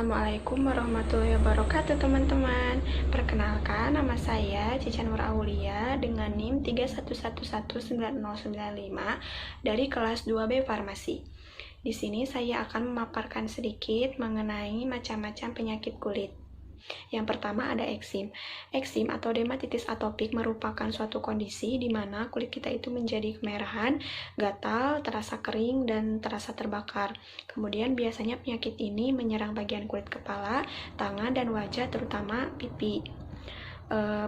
Assalamualaikum warahmatullahi wabarakatuh teman-teman. Perkenalkan, nama saya Cica Nur Aulia dengan NIM 3111995 dari kelas 2B Farmasi. Di sini saya akan memaparkan sedikit mengenai macam-macam penyakit kulit. Yang pertama ada eksim. Eksim atau dermatitis atopik merupakan suatu kondisi di mana kulit kita itu menjadi kemerahan, gatal, terasa kering, dan terasa terbakar. Kemudian biasanya penyakit ini menyerang bagian kulit kepala, tangan, dan wajah, terutama pipi.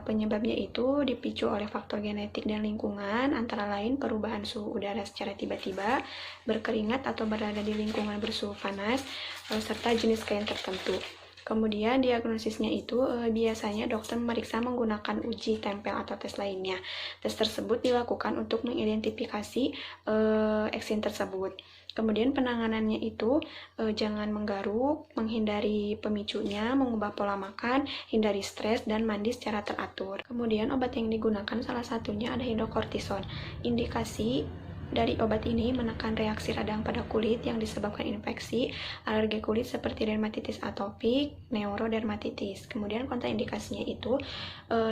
Penyebabnya itu dipicu oleh faktor genetik dan lingkungan, antara lain perubahan suhu udara secara tiba-tiba, berkeringat atau berada di lingkungan bersuhu panas, serta jenis kain tertentu. Kemudian diagnosisnya itu biasanya dokter memeriksa menggunakan uji tempel atau tes lainnya. Tes tersebut dilakukan untuk mengidentifikasi eksim tersebut. Kemudian penanganannya itu jangan menggaruk, menghindari pemicunya, mengubah pola makan, hindari stres, dan mandi secara teratur. Kemudian obat yang digunakan salah satunya ada hidrokortison. Indikasi dari obat ini menekan reaksi radang pada kulit yang disebabkan infeksi, alergi kulit seperti dermatitis atopik, neurodermatitis. Kemudian kontraindikasinya itu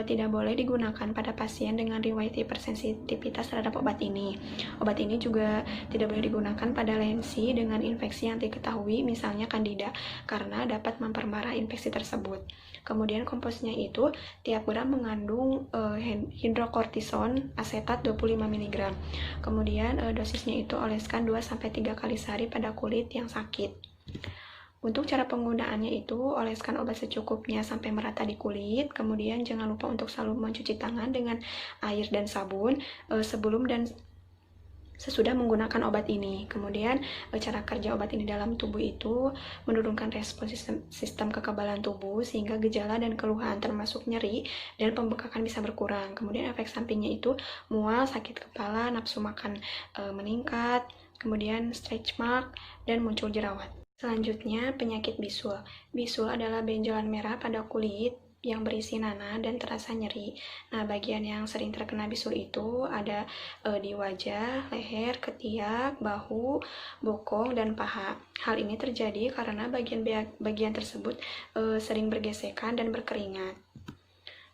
tidak boleh digunakan pada pasien dengan riwayat hipersensitivitas terhadap obat ini. Obat ini juga tidak boleh digunakan pada lensi dengan infeksi yang diketahui, misalnya Candida, karena dapat memperparah infeksi tersebut. Kemudian komposisinya itu tiap gram mengandung hidrokortison asetat 25 mg. Kemudian dosisnya itu oleskan 2-3 kali sehari pada kulit yang sakit. Untuk cara penggunaannya itu oleskan obat secukupnya sampai merata di kulit. Kemudian jangan lupa untuk selalu mencuci tangan dengan air dan sabun sebelum dan sesudah menggunakan obat ini. Kemudian cara kerja obat ini dalam tubuh itu menurunkan respon sistem kekebalan tubuh sehingga gejala dan keluhan termasuk nyeri dan pembekakan bisa berkurang. Kemudian efek sampingnya itu mual, sakit kepala, nafsu makan meningkat, kemudian stretch mark, dan muncul jerawat. Selanjutnya penyakit bisul. Bisul adalah benjolan merah pada kulit yang berisi nanah dan terasa nyeri. Nah, bagian yang sering terkena bisul itu ada di wajah, leher, ketiak, bahu, bokong, dan paha. Hal ini terjadi karena bagian tersebut sering bergesekan dan berkeringat.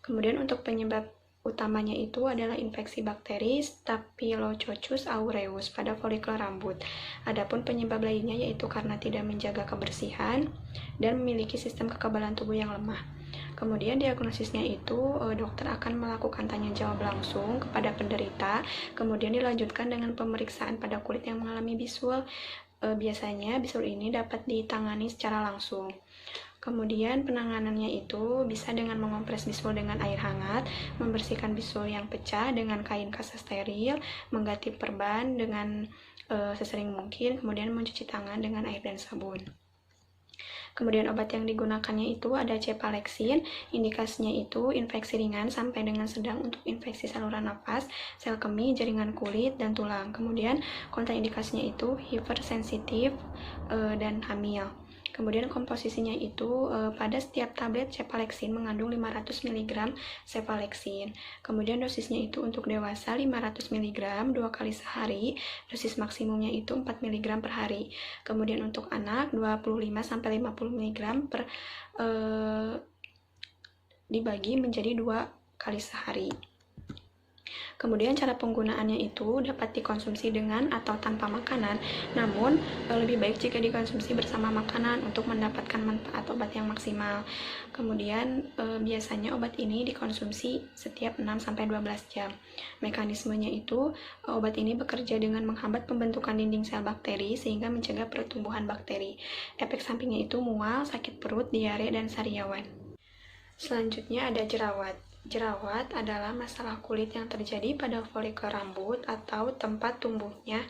Kemudian untuk penyebab utamanya itu adalah infeksi bakteri Staphylococcus aureus pada folikel rambut. Adapun penyebab lainnya yaitu karena tidak menjaga kebersihan dan memiliki sistem kekebalan tubuh yang lemah. Kemudian diagnosisnya itu dokter akan melakukan tanya jawab langsung kepada penderita, kemudian dilanjutkan dengan pemeriksaan pada kulit yang mengalami bisul. Biasanya bisul ini dapat ditangani secara langsung. Kemudian penanganannya itu bisa dengan mengompres bisul dengan air hangat, membersihkan bisul yang pecah dengan kain kasa steril, mengganti perban dengan sesering mungkin, kemudian mencuci tangan dengan air dan sabun. Kemudian obat yang digunakannya itu ada cefalexin, indikasinya itu infeksi ringan sampai dengan sedang untuk infeksi saluran nafas, sel kemih, jaringan kulit, dan tulang. Kemudian kontraindikasinya itu hipersensitif dan hamil. Kemudian komposisinya itu pada setiap tablet cefalexin mengandung 500 mg cefalexin. Kemudian dosisnya itu untuk dewasa 500 mg 2 kali sehari, dosis maksimumnya itu 4 mg per hari. Kemudian untuk anak 25-50 mg per dibagi menjadi 2 kali sehari. Kemudian cara penggunaannya itu dapat dikonsumsi dengan atau tanpa makanan, namun lebih baik jika dikonsumsi bersama makanan untuk mendapatkan manfaat obat yang maksimal. Kemudian biasanya obat ini dikonsumsi setiap 6-12 jam. Mekanismenya itu obat ini bekerja dengan menghambat pembentukan dinding sel bakteri sehingga mencegah pertumbuhan bakteri. Efek sampingnya itu mual, sakit perut, diare, dan sariawan. Selanjutnya ada jerawat. Jerawat adalah masalah kulit yang terjadi pada folikel rambut atau tempat tumbuhnya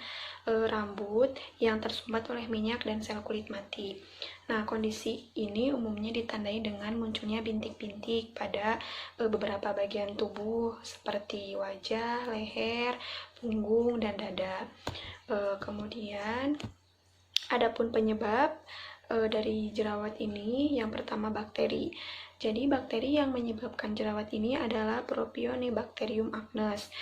rambut yang tersumbat oleh minyak dan sel kulit mati. Nah, kondisi ini umumnya ditandai dengan munculnya bintik-bintik pada beberapa bagian tubuh seperti wajah, leher, punggung, dan dada. Kemudian, adapun penyebab dari jerawat ini, yang pertama bakteri. Jadi bakteri yang menyebabkan jerawat ini adalah Propionibacterium acnes,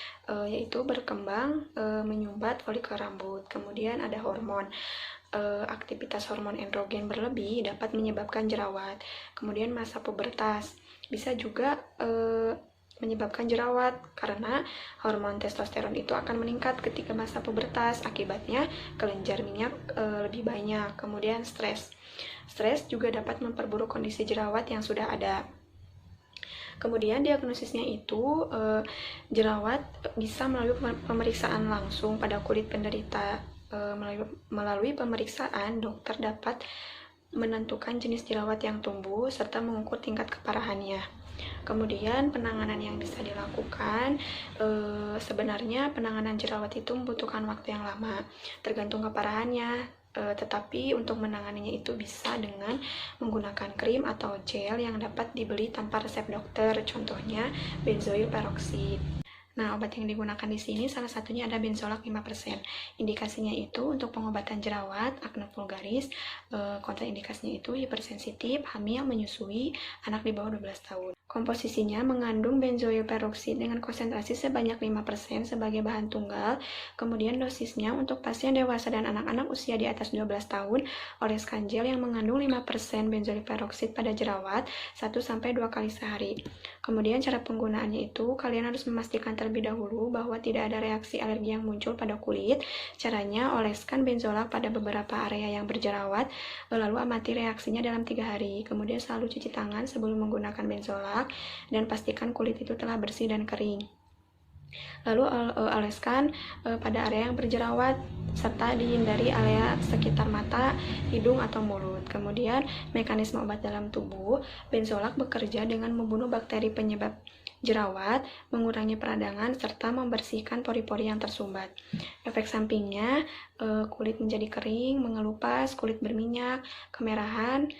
yaitu berkembang menyumbat folikel rambut. Kemudian ada hormon. Aktivitas hormon androgen berlebih dapat menyebabkan jerawat. Kemudian masa pubertas bisa juga menyebabkan jerawat karena hormon testosteron itu akan meningkat ketika masa pubertas, akibatnya kelenjar minyak lebih banyak. Kemudian stres juga dapat memperburuk kondisi jerawat yang sudah ada. Kemudian diagnosisnya itu jerawat bisa melalui pemeriksaan langsung pada kulit penderita. Melalui pemeriksaan, dokter dapat menentukan jenis jerawat yang tumbuh serta mengukur tingkat keparahannya. Kemudian penanganan yang bisa dilakukan, sebenarnya penanganan jerawat itu membutuhkan waktu yang lama, tergantung keparahannya. Tetapi untuk menanganinya itu bisa dengan menggunakan krim atau gel yang dapat dibeli tanpa resep dokter, contohnya benzoyl peroxide. Nah, obat yang digunakan di sini salah satunya ada benzolat 5%. Indikasinya itu untuk pengobatan jerawat, akne vulgaris, kontraindikasinya itu hipersensitif, hamil, menyusui, anak di bawah 12 tahun. Komposisinya mengandung benzoyl peroxide dengan konsentrasi sebanyak 5% sebagai bahan tunggal. Kemudian dosisnya untuk pasien dewasa dan anak-anak usia di atas 12 tahun, oleskan gel yang mengandung 5% benzoyl peroxide pada jerawat 1-2 kali sehari. Kemudian cara penggunaannya itu, kalian harus memastikan terlebih dahulu bahwa tidak ada reaksi alergi yang muncul pada kulit. Caranya, oleskan benzolat pada beberapa area yang berjerawat, lalu amati reaksinya dalam 3 hari. Kemudian selalu cuci tangan sebelum menggunakan benzolat, dan pastikan kulit itu telah bersih dan kering. Lalu oleskan pada area yang berjerawat serta dihindari area sekitar mata, hidung, atau mulut. Kemudian mekanisme obat dalam tubuh, benzolat bekerja dengan membunuh bakteri penyebab jerawat, mengurangi peradangan, serta membersihkan pori-pori yang tersumbat. Efek sampingnya, kulit menjadi kering, mengelupas, kulit berminyak, kemerahan,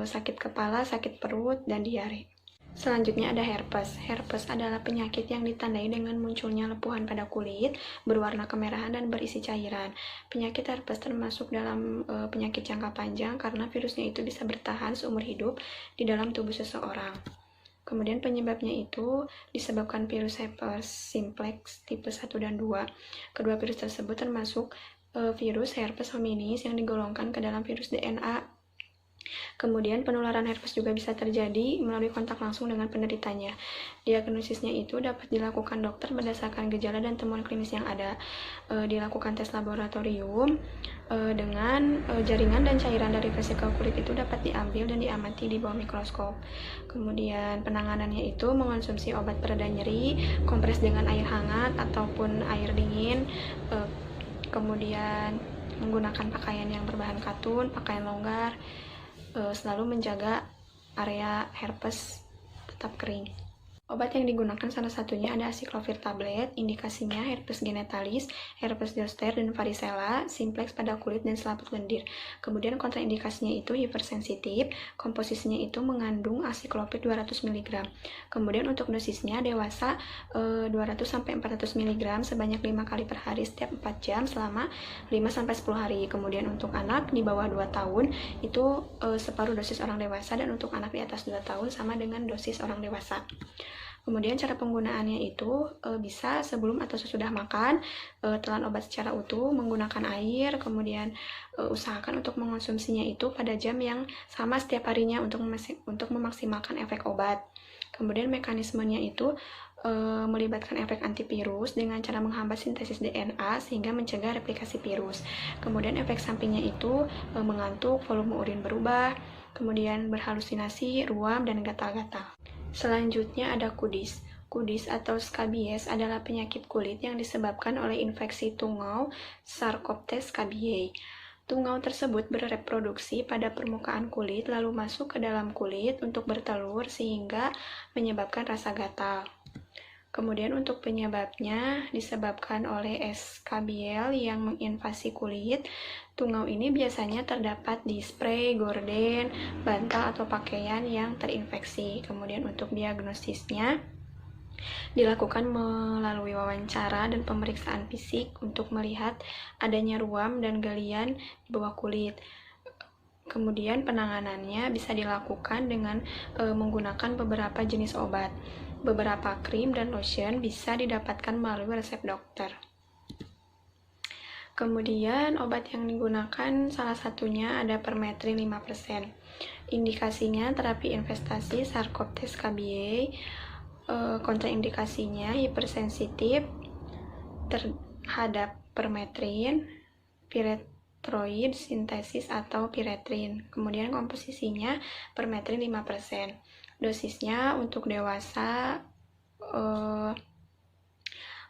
sakit kepala, sakit perut, dan diare. Selanjutnya ada herpes. Herpes adalah penyakit yang ditandai dengan munculnya lepuhan pada kulit, berwarna kemerahan dan berisi cairan. Penyakit herpes termasuk dalam penyakit jangka panjang karena virusnya itu bisa bertahan seumur hidup di dalam tubuh seseorang. Kemudian penyebabnya itu disebabkan virus herpes simplex tipe 1 dan 2. Kedua virus tersebut termasuk virus herpes hominis yang digolongkan ke dalam virus DNA. Kemudian penularan herpes juga bisa terjadi melalui kontak langsung dengan penderitanya. Diagnosisnya itu dapat dilakukan dokter berdasarkan gejala dan temuan klinis yang ada. Dilakukan tes laboratorium dengan jaringan dan cairan dari vesikel kulit itu dapat diambil dan diamati di bawah mikroskop. Kemudian penanganannya itu mengonsumsi obat pereda nyeri, kompres dengan air hangat ataupun air dingin, kemudian menggunakan pakaian yang berbahan katun, pakaian longgar, selalu menjaga area herpes tetap kering. Obat yang digunakan salah satunya ada aciclovir tablet, indikasinya herpes genitalis, herpes zoster, dan varicella, simplex pada kulit dan selaput lendir. Kemudian kontraindikasinya itu hipersensitif, komposisinya itu mengandung aciclovir 200 mg. Kemudian untuk dosisnya dewasa 200-400 mg sebanyak 5 kali per hari setiap 4 jam selama 5-10 hari. Kemudian untuk anak di bawah 2 tahun itu separuh dosis orang dewasa, dan untuk anak di atas 2 tahun sama dengan dosis orang dewasa. Kemudian cara penggunaannya itu bisa sebelum atau sesudah makan, telan obat secara utuh menggunakan air, kemudian usahakan untuk mengonsumsinya itu pada jam yang sama setiap harinya untuk memaksimalkan efek obat. Kemudian mekanismenya itu melibatkan efek antivirus dengan cara menghambat sintesis DNA sehingga mencegah replikasi virus. Kemudian efek sampingnya itu mengantuk, volume urin berubah, kemudian berhalusinasi, ruam, dan gatal-gatal. Selanjutnya ada kudis. Kudis atau skabies adalah penyakit kulit yang disebabkan oleh infeksi tungau Sarcoptes scabiei. Tungau tersebut bereproduksi pada permukaan kulit lalu masuk ke dalam kulit untuk bertelur sehingga menyebabkan rasa gatal. Kemudian untuk penyebabnya disebabkan oleh Escabielle yang menginvasi kulit. Tungau ini biasanya terdapat di spray, gorden, bantal, atau pakaian yang terinfeksi. Kemudian untuk diagnosisnya dilakukan melalui wawancara dan pemeriksaan fisik untuk melihat adanya ruam dan galian di bawah kulit. Kemudian penanganannya bisa dilakukan dengan menggunakan beberapa jenis obat. Beberapa krim dan lotion bisa didapatkan melalui resep dokter. Kemudian obat yang digunakan salah satunya ada Permethrin 5%. Indikasinya terapi investasi Sarcoptes cabiai. Kontraindikasinya hipersensitif terhadap permetrin, piretroid sintesis atau piretrin. Kemudian komposisinya permetrin 5%. Dosisnya untuk dewasa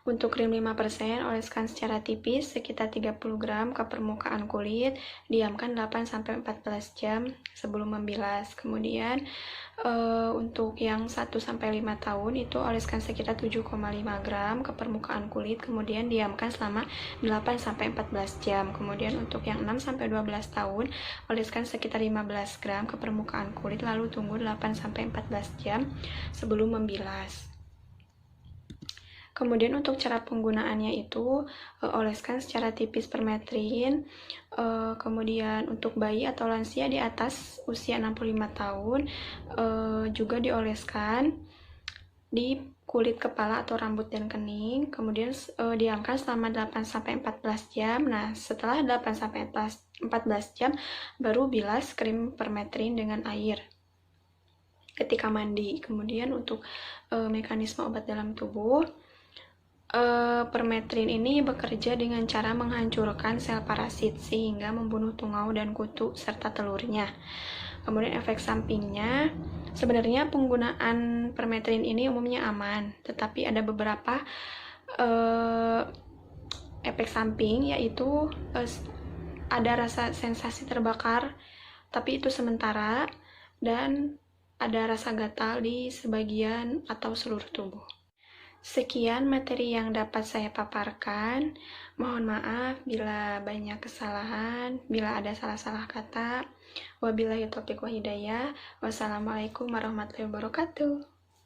untuk krim 5% oleskan secara tipis sekitar 30 gram ke permukaan kulit, diamkan 8-14 jam sebelum membilas. Kemudian untuk yang 1-5 tahun itu oleskan sekitar 7,5 gram ke permukaan kulit, kemudian diamkan selama 8-14 jam. Kemudian untuk yang 6-12 tahun oleskan sekitar 15 gram ke permukaan kulit, lalu tunggu 8-14 jam sebelum membilas. Kemudian untuk cara penggunaannya itu oleskan secara tipis permetrin. Kemudian untuk bayi atau lansia di atas usia 65 tahun juga dioleskan di kulit kepala atau rambut dan kening. Kemudian diamkan selama 8-14 jam. Nah, setelah 8-14 jam baru bilas krim permetrin dengan air ketika mandi. Kemudian untuk mekanisme obat dalam tubuh, permetrin ini bekerja dengan cara menghancurkan sel parasit sehingga membunuh tungau dan kutu serta telurnya. Kemudian efek sampingnya, sebenarnya penggunaan permetrin ini umumnya aman, tetapi ada beberapa efek samping, yaitu ada rasa sensasi terbakar, tapi itu sementara, dan ada rasa gatal di sebagian atau seluruh tubuh. Sekian materi yang dapat saya paparkan. Mohon maaf bila banyak kesalahan, bila ada salah-salah kata. Wabillahi taufiq wa hidayah. Wassalamualaikum warahmatullahi wabarakatuh.